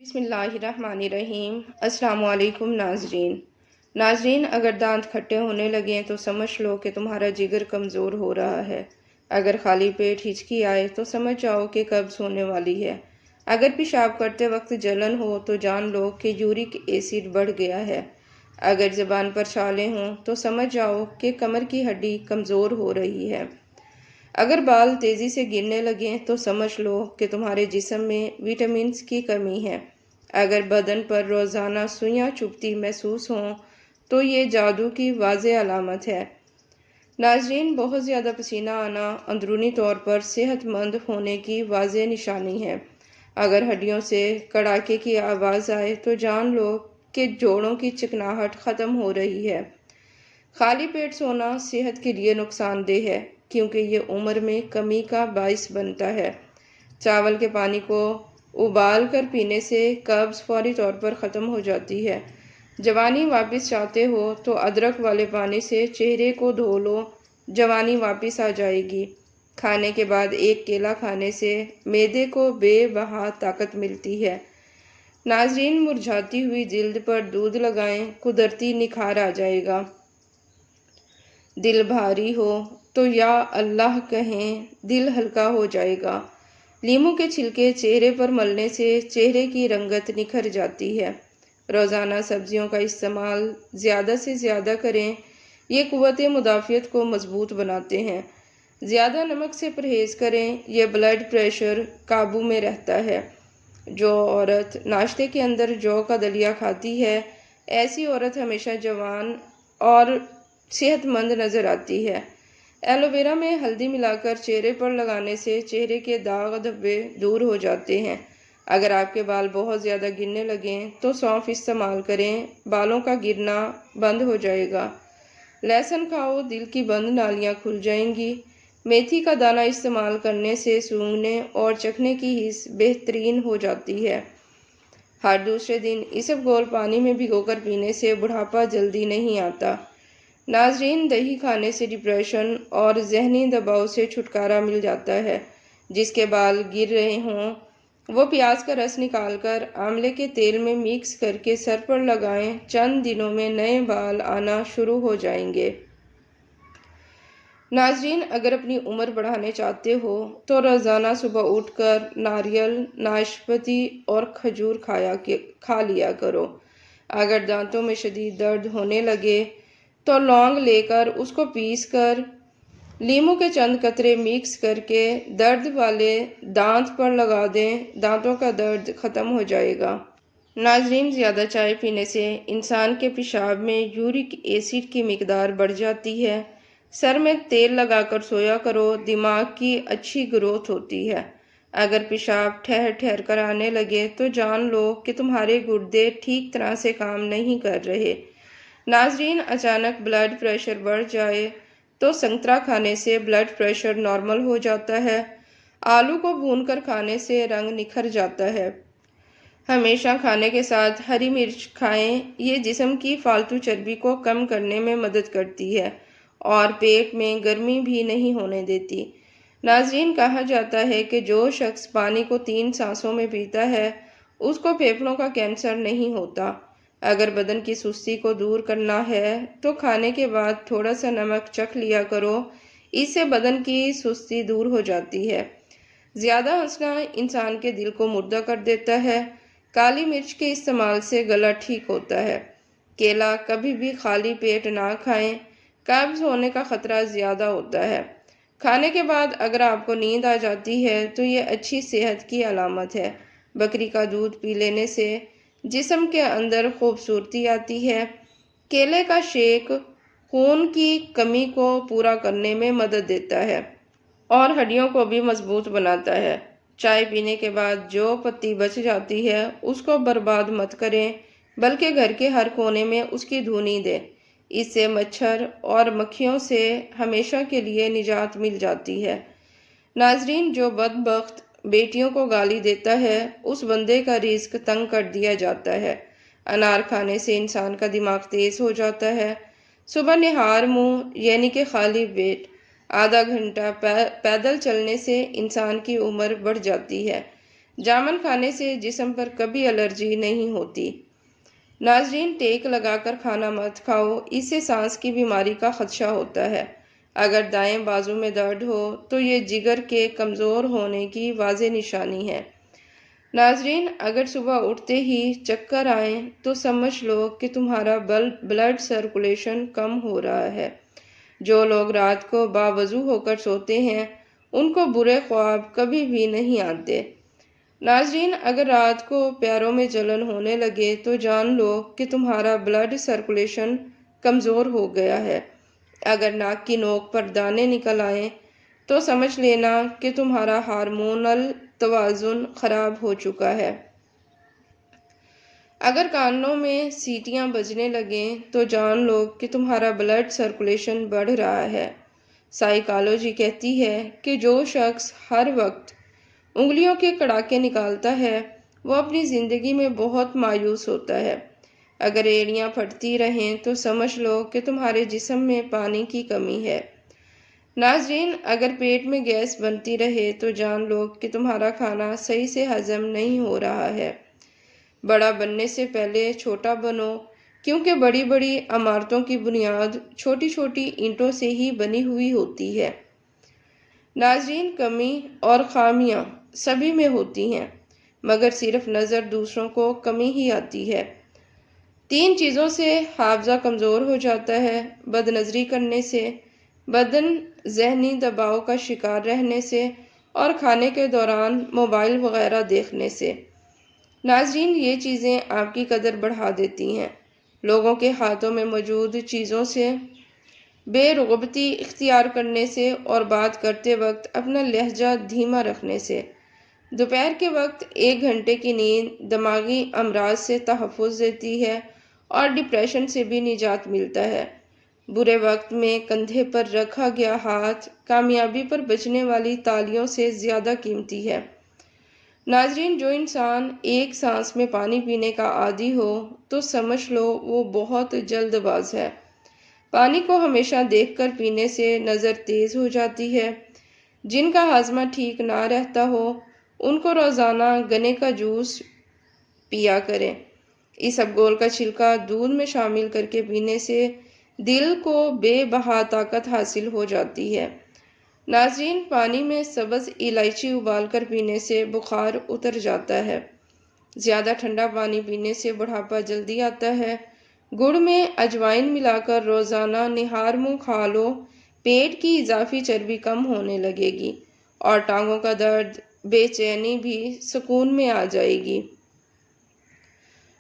بسم اللہ الرحمن الرحیم۔ السلام علیکم ناظرین، اگر دانت کھٹے ہونے لگیں تو سمجھ لو کہ تمہارا جگر کمزور ہو رہا ہے۔ اگر خالی پیٹ ہچکی آئے تو سمجھ جاؤ کہ قبض ہونے والی ہے۔ اگر پیشاب کرتے وقت جلن ہو تو جان لو کہ یورک ایسڈ بڑھ گیا ہے۔ اگر زبان پر چھالے ہوں تو سمجھ جاؤ کہ کمر کی ہڈی کمزور ہو رہی ہے۔ اگر بال تیزی سے گرنے لگیں تو سمجھ لو کہ تمہارے جسم میں وٹامنز کی کمی ہے۔ اگر بدن پر روزانہ سوئیاں چبھتی محسوس ہوں تو یہ جادو کی واضح علامت ہے۔ ناظرین، بہت زیادہ پسینہ آنا اندرونی طور پر صحت مند ہونے کی واضح نشانی ہے۔ اگر ہڈیوں سے کڑاکے کی آواز آئے تو جان لو کہ جوڑوں کی چکناہٹ ختم ہو رہی ہے۔ خالی پیٹ سونا صحت کے لیے نقصان دہ ہے کیونکہ یہ عمر میں کمی کا باعث بنتا ہے۔ چاول کے پانی کو ابال کر پینے سے قبض فوری طور پر ختم ہو جاتی ہے۔ جوانی واپس چاہتے ہو تو ادرک والے پانی سے چہرے کو دھو لو، جوانی واپس آ جائے گی۔ کھانے کے بعد ایک کیلا کھانے سے معدے کو بے بہا طاقت ملتی ہے۔ ناظرین، مرجھاتی ہوئی جلد پر دودھ لگائیں، قدرتی نکھار آ جائے گا۔ دل بھاری ہو تو یا اللہ کہیں، دل ہلکا ہو جائے گا۔ لیموں کے چھلکے چہرے پر ملنے سے چہرے کی رنگت نکھر جاتی ہے۔ روزانہ سبزیوں کا استعمال زیادہ سے زیادہ کریں، یہ قوت مدافعت کو مضبوط بناتے ہیں۔ زیادہ نمک سے پرہیز کریں، یہ بلڈ پریشر قابو میں رہتا ہے۔ جو عورت ناشتے کے اندر جو کا دلیا کھاتی ہے، ایسی عورت ہمیشہ جوان اور صحت مند نظر آتی ہے۔ ایلو ویرا میں ہلدی ملا کر چہرے پر لگانے سے چہرے کے داغ دھبے دور ہو جاتے ہیں۔ اگر آپ کے بال بہت زیادہ گرنے لگیں تو سونف استعمال کریں، بالوں کا گرنا بند ہو جائے گا۔ لہسن کھاؤ، دل کی بند نالیاں کھل جائیں گی۔ میتھی کا دانہ استعمال کرنے سے سونگھنے اور چکھنے کی حس بہترین ہو جاتی ہے۔ ہر دوسرے دن اسب گول پانی میں بھگو کر پینے سے بڑھاپا جلدی نہیں آتا۔ ناظرین، دہی کھانے سے ڈپریشن اور ذہنی دباؤ سے چھٹکارا مل جاتا ہے۔ جس کے بال گر رہے ہوں وہ پیاز کا رس نکال کر آملے کے تیل میں مکس کر کے سر پر لگائیں، چند دنوں میں نئے بال آنا شروع ہو جائیں گے۔ ناظرین، اگر اپنی عمر بڑھانے چاہتے ہو تو روزانہ صبح اٹھ کر ناریل، ناشپاتی اور کھجور کھا لیا کرو۔ اگر دانتوں میں شدید درد ہونے لگے تو لونگ لے کر اس کو پیس کر لیموں کے چند قطرے مکس کر کے درد والے دانت پر لگا دیں، دانتوں کا درد ختم ہو جائے گا۔ ناظرین، زیادہ چائے پینے سے انسان کے پیشاب میں یورک ایسڈ کی مقدار بڑھ جاتی ہے۔ سر میں تیل لگا کر سویا کرو، دماغ کی اچھی گروتھ ہوتی ہے۔ اگر پیشاب ٹھہر ٹھہر کر آنے لگے تو جان لو کہ تمہارے گردے ٹھیک طرح سے کام نہیں کر رہے۔ ناظرین، اچانک بلڈ پریشر بڑھ جائے تو سنترا کھانے سے بلڈ پریشر نارمل ہو جاتا ہے۔ آلو کو بھون کر کھانے سے رنگ نکھر جاتا ہے۔ ہمیشہ کھانے کے ساتھ ہری مرچ کھائیں، یہ جسم کی فالتو چربی کو کم کرنے میں مدد کرتی ہے اور پیٹ میں گرمی بھی نہیں ہونے دیتی۔ ناظرین، کہا جاتا ہے کہ جو شخص پانی کو 3 سانسوں میں پیتا ہے اس کو پھیپھڑوں کا کینسر نہیں ہوتا۔ اگر بدن کی سستی کو دور کرنا ہے تو کھانے کے بعد تھوڑا سا نمک چکھ لیا کرو، اس سے بدن کی سستی دور ہو جاتی ہے۔ زیادہ ہنسنا انسان کے دل کو مردہ کر دیتا ہے۔ کالی مرچ کے استعمال سے گلا ٹھیک ہوتا ہے۔ کیلا کبھی بھی خالی پیٹ نہ کھائیں، قبض ہونے کا خطرہ زیادہ ہوتا ہے۔ کھانے کے بعد اگر آپ کو نیند آ جاتی ہے تو یہ اچھی صحت کی علامت ہے۔ بکری کا دودھ پی لینے سے جسم کے اندر خوبصورتی آتی ہے۔ کیلے کا شیک خون کی کمی کو پورا کرنے میں مدد دیتا ہے اور ہڈیوں کو بھی مضبوط بناتا ہے۔ چائے پینے کے بعد جو پتی بچ جاتی ہے اس کو برباد مت کریں بلکہ گھر کے ہر کونے میں اس کی دھونی دیں۔ اس سے مچھر اور مکھیوں سے ہمیشہ کے لیے نجات مل جاتی ہے۔ ناظرین، جو بدبخت بیٹیوں کو گالی دیتا ہے اس بندے کا رزق تنگ کر دیا جاتا ہے۔ انار کھانے سے انسان کا دماغ تیز ہو جاتا ہے۔ صبح نہار منہ یعنی کہ خالی پیٹ آدھا گھنٹہ پیدل چلنے سے انسان کی عمر بڑھ جاتی ہے۔ جامن کھانے سے جسم پر کبھی الرجی نہیں ہوتی۔ ناظرین، ٹیک لگا کر کھانا مت کھاؤ، اس سے سانس کی بیماری کا خدشہ ہوتا ہے۔ اگر دائیں بازو میں درد ہو تو یہ جگر کے کمزور ہونے کی واضح نشانی ہے۔ ناظرین، اگر صبح اٹھتے ہی چکر آئیں تو سمجھ لو کہ تمہارا بلڈ سرکولیشن کم ہو رہا ہے۔ جو لوگ رات کو باوضو ہو کر سوتے ہیں ان کو برے خواب کبھی بھی نہیں آتے۔ ناظرین، اگر رات کو پیروں میں جلن ہونے لگے تو جان لو کہ تمہارا بلڈ سرکولیشن کمزور ہو گیا ہے۔ اگر ناک کی نوک پر دانے نکل آئیں تو سمجھ لینا کہ تمہارا ہارمونل توازن خراب ہو چکا ہے۔ اگر کانوں میں سیٹیاں بجنے لگیں تو جان لو کہ تمہارا بلڈ سرکولیشن بڑھ رہا ہے۔ سائیکالوجی کہتی ہے کہ جو شخص ہر وقت انگلیوں کے کڑاکے نکالتا ہے وہ اپنی زندگی میں بہت مایوس ہوتا ہے۔ اگر ایڑیاں پھٹتی رہیں تو سمجھ لو کہ تمہارے جسم میں پانی کی کمی ہے۔ ناظرین، اگر پیٹ میں گیس بنتی رہے تو جان لو کہ تمہارا کھانا صحیح سے ہضم نہیں ہو رہا ہے۔ بڑا بننے سے پہلے چھوٹا بنو، کیونکہ بڑی بڑی عمارتوں کی بنیاد چھوٹی چھوٹی اینٹوں سے ہی بنی ہوئی ہوتی ہے۔ ناظرین، کمی اور خامیاں سبھی میں ہوتی ہیں، مگر صرف نظر دوسروں کو کمی ہی آتی ہے۔ 3 چیزوں سے حافظہ کمزور ہو جاتا ہے: بد نظری کرنے سے، بدن ذہنی دباؤ کا شکار رہنے سے اور کھانے کے دوران موبائل وغیرہ دیکھنے سے۔ ناظرین، یہ چیزیں آپ کی قدر بڑھا دیتی ہیں۔ لوگوں کے ہاتھوں میں موجود چیزوں سے بے رغبتی اختیار کرنے سے اور بات کرتے وقت اپنا لہجہ دھیما رکھنے سے۔ دوپہر کے وقت 1 گھنٹے کی نیند دماغی امراض سے تحفظ دیتی ہے اور ڈپریشن سے بھی نجات ملتا ہے۔ برے وقت میں کندھے پر رکھا گیا ہاتھ کامیابی پر بجنے والی تالیوں سے زیادہ قیمتی ہے۔ ناظرین، جو انسان ایک سانس میں پانی پینے کا عادی ہو تو سمجھ لو وہ بہت جلد باز ہے۔ پانی کو ہمیشہ دیکھ کر پینے سے نظر تیز ہو جاتی ہے۔ جن کا ہاضمہ ٹھیک نہ رہتا ہو ان کو روزانہ گنے کا جوس پیا کریں۔ اسبگول کا چھلکا دودھ میں شامل کر کے پینے سے دل کو بے بہا طاقت حاصل ہو جاتی ہے۔ ناظرین، پانی میں سبز الائچی ابال کر پینے سے بخار اتر جاتا ہے۔ زیادہ ٹھنڈا پانی پینے سے بڑھاپا جلدی آتا ہے۔ گڑ میں اجوائن ملا کر روزانہ نہار منہ کھا لو، پیٹ کی اضافی چربی کم ہونے لگے گی اور ٹانگوں کا درد، بے چینی بھی سکون میں آ جائے گی۔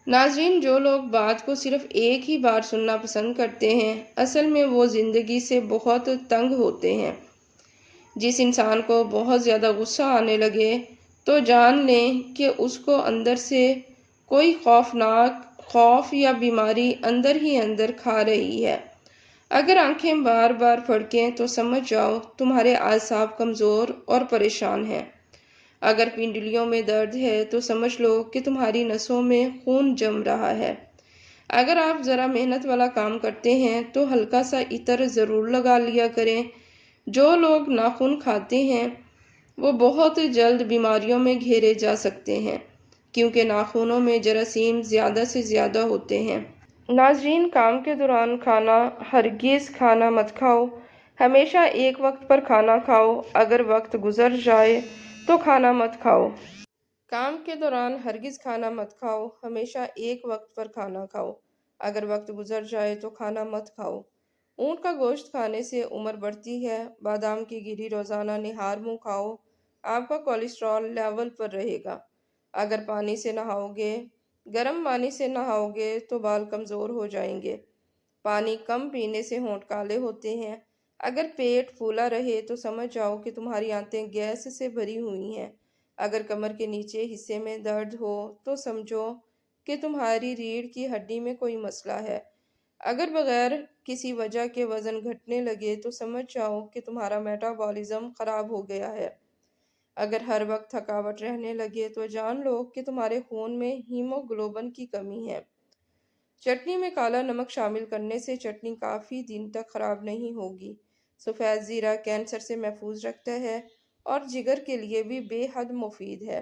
ناظرین، جو لوگ بات کو صرف ایک ہی بار سننا پسند کرتے ہیں اصل میں وہ زندگی سے بہت تنگ ہوتے ہیں۔ جس انسان کو بہت زیادہ غصہ آنے لگے تو جان لیں کہ اس کو اندر سے کوئی خوف یا بیماری اندر ہی اندر کھا رہی ہے۔ اگر آنکھیں بار بار پھڑکیں تو سمجھ جاؤ تمہارے اعصاب کمزور اور پریشان ہیں۔ اگر پنڈلیوں میں درد ہے تو سمجھ لو کہ تمہاری نسوں میں خون جم رہا ہے۔ اگر آپ ذرا محنت والا کام کرتے ہیں تو ہلکا سا عطر ضرور لگا لیا کریں۔ جو لوگ ناخن کھاتے ہیں وہ بہت جلد بیماریوں میں گھیرے جا سکتے ہیں، کیونکہ ناخنوں میں جراثیم زیادہ سے زیادہ ہوتے ہیں۔ ناظرین، کام کے دوران کھانا ہرگز کھانا مت کھاؤ۔ ہمیشہ ایک وقت پر کھانا کھاؤ۔ اگر وقت گزر جائے تو کھانا مت کھاؤ۔ کام کے دوران ہرگز کھانا مت کھاؤ۔ ہمیشہ ایک وقت پر کھانا کھاؤ۔ اگر وقت گزر جائے تو کھانا مت کھاؤ۔ اونٹ کا گوشت کھانے سے عمر بڑھتی ہے۔ بادام کی گری روزانہ نہار منہ کھاؤ، آپ کا کولیسٹرول لیول پر رہے گا۔ اگر پانی سے نہاؤ گے، گرم پانی سے نہاؤ گے تو بال کمزور ہو جائیں گے۔ پانی کم پینے سے ہونٹ کالے ہوتے ہیں۔ اگر پیٹ پھولا رہے تو سمجھ جاؤ کہ تمہاری آنتیں گیس سے بھری ہوئی ہیں۔ اگر کمر کے نیچے حصے میں درد ہو تو سمجھو کہ تمہاری ریڑھ کی ہڈی میں کوئی مسئلہ ہے۔ اگر بغیر کسی وجہ کے وزن گھٹنے لگے تو سمجھ جاؤ کہ تمہارا میٹابولزم خراب ہو گیا ہے۔ اگر ہر وقت تھکاوٹ رہنے لگے تو جان لو کہ تمہارے خون میں ہیموگلوبن کی کمی ہے۔ چٹنی میں کالا نمک شامل کرنے سے چٹنی کافی دن تک خراب نہیں ہوگی۔ سفید زیرہ کینسر سے محفوظ رکھتا ہے اور جگر کے لیے بھی بے حد مفید ہے۔